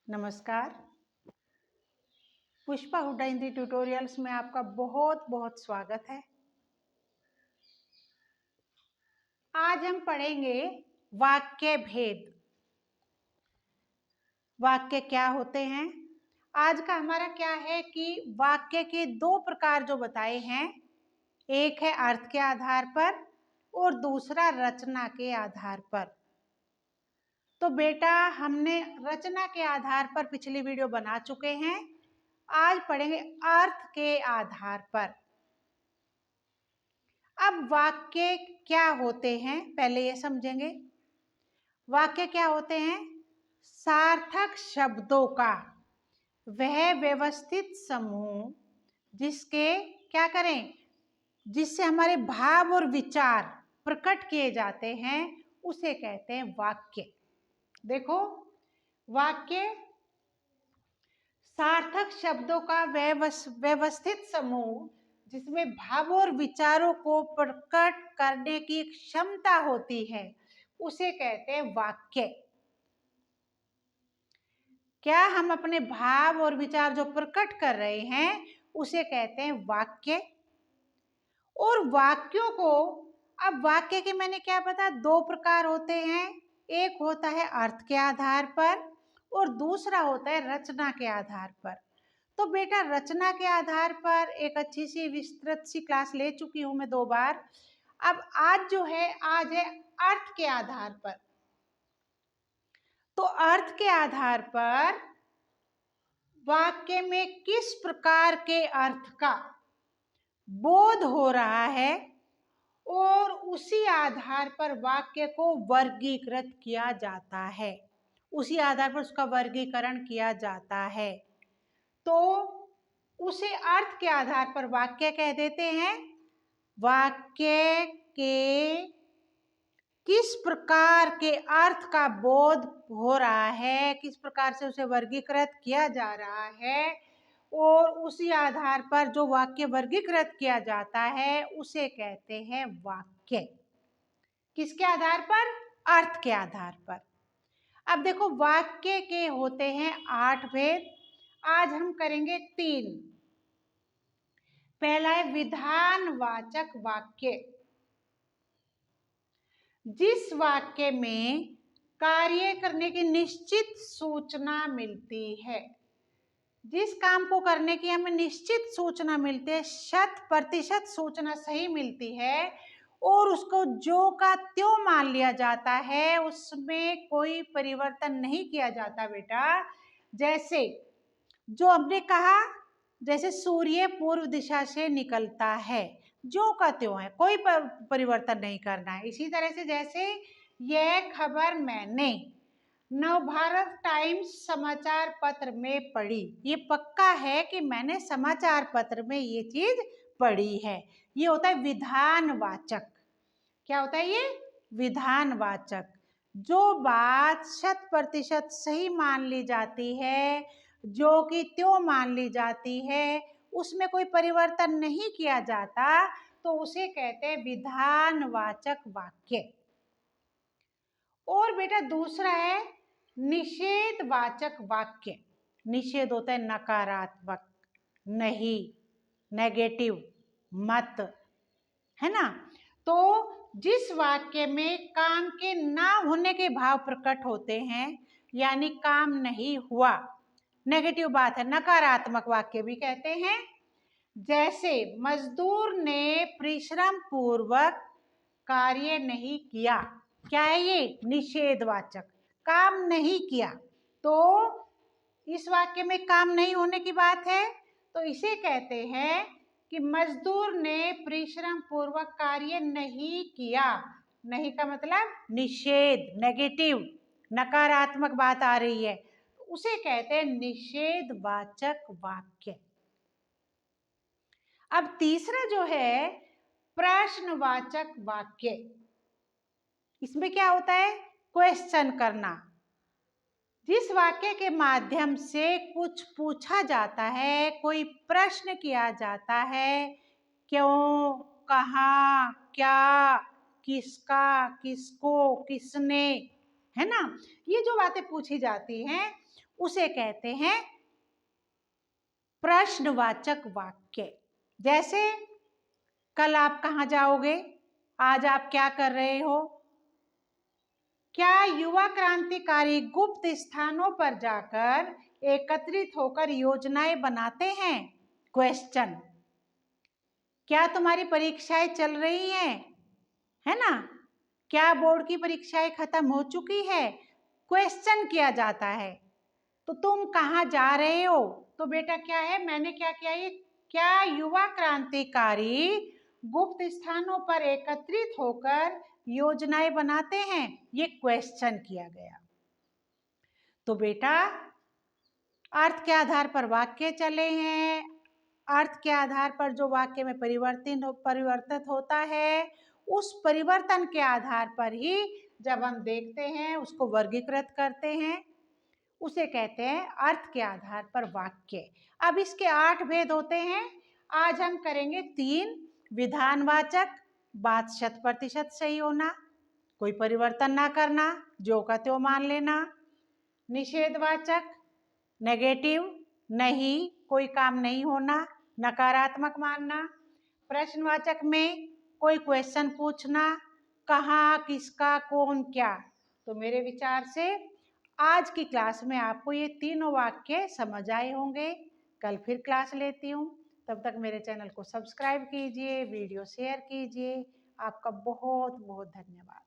नमस्कार। पुष्पा हुड्डा हिंदी ट्यूटोरियल्स में आपका बहुत बहुत स्वागत है। आज हम पढ़ेंगे वाक्य भेद। वाक्य क्या होते हैं? आज का हमारा क्या है कि वाक्य के दो प्रकार जो बताए हैं, एक है अर्थ के आधार पर और दूसरा रचना के आधार पर। तो बेटा हमने रचना के आधार पर पिछली वीडियो बना चुके हैं, आज पढ़ेंगे अर्थ के आधार पर। अब वाक्य क्या होते हैं पहले ये समझेंगे। वाक्य क्या होते हैं? सार्थक शब्दों का वह व्यवस्थित समूह जिसके क्या करें, जिससे हमारे भाव और विचार प्रकट किए जाते हैं, उसे कहते हैं वाक्य। देखो, वाक्य सार्थक शब्दों का व्यवस्थित समूह जिसमें भावों और विचारों को प्रकट करने की क्षमता होती है, उसे कहते हैं वाक्य। क्या हम अपने भाव और विचार जो प्रकट कर रहे हैं, उसे कहते हैं वाक्य। और वाक्यों को, अब वाक्य के मैंने क्या बताया, दो प्रकार होते हैं। एक होता है अर्थ के आधार पर और दूसरा होता है रचना के आधार पर। तो बेटा रचना के आधार पर एक अच्छी सी विस्तृत सी क्लास ले चुकी हूं मैं 2 बार। अब आज जो है, आज है अर्थ के आधार पर। तो अर्थ के आधार पर वाक्य में किस प्रकार के अर्थ का बोध हो रहा है और उसी आधार पर वाक्य को वर्गीकृत किया जाता है, उसी आधार पर उसका वर्गीकरण किया जाता है। तो उसे अर्थ के आधार पर वाक्य कह देते हैं। वाक्य के किस प्रकार के अर्थ का बोध हो रहा है, किस प्रकार से उसे वर्गीकृत किया जा रहा है, और उसी आधार पर जो वाक्य वर्गीकृत किया जाता है उसे कहते हैं वाक्य। किसके आधार पर? अर्थ के आधार पर। अब देखो, वाक्य के होते हैं 8 भेद, आज हम करेंगे 3। पहला है विधानवाचक वाक्य। जिस वाक्य में कार्य करने की निश्चित सूचना मिलती है, जिस काम को करने की हमें निश्चित सूचना मिलती है, 100% सूचना सही मिलती है और उसको जो का त्यों मान लिया जाता है, उसमें कोई परिवर्तन नहीं किया जाता बेटा। जैसे जो हमने कहा, जैसे सूर्य पूर्व दिशा से निकलता है, जो का त्यों है, कोई परिवर्तन नहीं करना है। इसी तरह से जैसे यह खबर मैंने नवभारत टाइम्स समाचार पत्र में पढ़ी, ये पक्का है कि मैंने समाचार पत्र में ये चीज पढ़ी है। ये होता है विधानवाचक। क्या होता है ये? विधानवाचक। जो बात 100% सही मान ली जाती है, जो कि त्यों मान ली जाती है, उसमें कोई परिवर्तन नहीं किया जाता, तो उसे कहते हैं विधानवाचक वाक्य। और बेटा दूसरा है निषेधवाचक वाक्य। निषेध होता है नकारात्मक, नहीं, नेगेटिव, मत, है ना। तो जिस वाक्य में काम के ना होने के भाव प्रकट होते हैं, यानी काम नहीं हुआ, नेगेटिव बात है, नकारात्मक वाक्य भी कहते हैं। जैसे मजदूर ने परिश्रम पूर्वक कार्य नहीं किया, क्या है ये? निषेधवाचक, काम नहीं किया। तो इस वाक्य में काम नहीं होने की बात है, तो इसे कहते हैं कि मजदूर ने परिश्रम पूर्वक कार्य नहीं किया। नहीं का मतलब निषेध, नेगेटिव, नकारात्मक बात आ रही है, उसे कहते हैं निषेधवाचक वाक्य। अब तीसरा जो है प्रश्नवाचक वाक्य। इसमें क्या होता है? क्वेश्चन करना। जिस वाक्य के माध्यम से कुछ पूछा जाता है, कोई प्रश्न किया जाता है, क्यों, कहाँ, क्या, किसका, किसको, किसने, है ना, ये जो बातें पूछी जाती हैं, उसे कहते हैं प्रश्नवाचक वाक्य। जैसे कल आप कहाँ जाओगे, आज आप क्या कर रहे हो, क्या युवा क्रांतिकारी गुप्त स्थानों पर जाकर एकत्रित होकर योजनाएं बनाते हैं? क्वेश्चन। क्या तुम्हारी परीक्षाएं चल रही हैं, है ना? क्या बोर्ड की परीक्षाएं खत्म हो चुकी है? क्वेश्चन किया जाता है। तो तुम कहाँ जा रहे हो? तो बेटा क्या है, मैंने क्या किया, ये क्या युवा क्रांतिकारी गुप्त स्थानों पर एकत्रित होकर योजनाएं बनाते हैं? ये क्वेश्चन किया गया। तो बेटा अर्थ के आधार पर वाक्य चले हैं, अर्थ के आधार पर जो वाक्य में परिवर्तित होता है, उस परिवर्तन के आधार पर ही जब हम देखते हैं उसको वर्गीकृत करते हैं, उसे कहते हैं अर्थ के आधार पर वाक्य। अब इसके 8 भेद होते हैं, आज हम करेंगे 3। विधानवाचक, बात 100% सही होना, कोई परिवर्तन ना करना, जो का त्यों मान लेना। निषेधवाचक, नेगेटिव, नहीं, कोई काम नहीं होना, नकारात्मक मानना। प्रश्नवाचक में कोई क्वेश्चन पूछना, कहाँ, किसका, कौन, क्या। तो मेरे विचार से आज की क्लास में आपको ये तीनों वाक्य समझ आए होंगे। कल फिर क्लास लेती हूँ, तब तक मेरे चैनल को सब्सक्राइब कीजिए, वीडियो शेयर कीजिए। आपका बहुत बहुत धन्यवाद।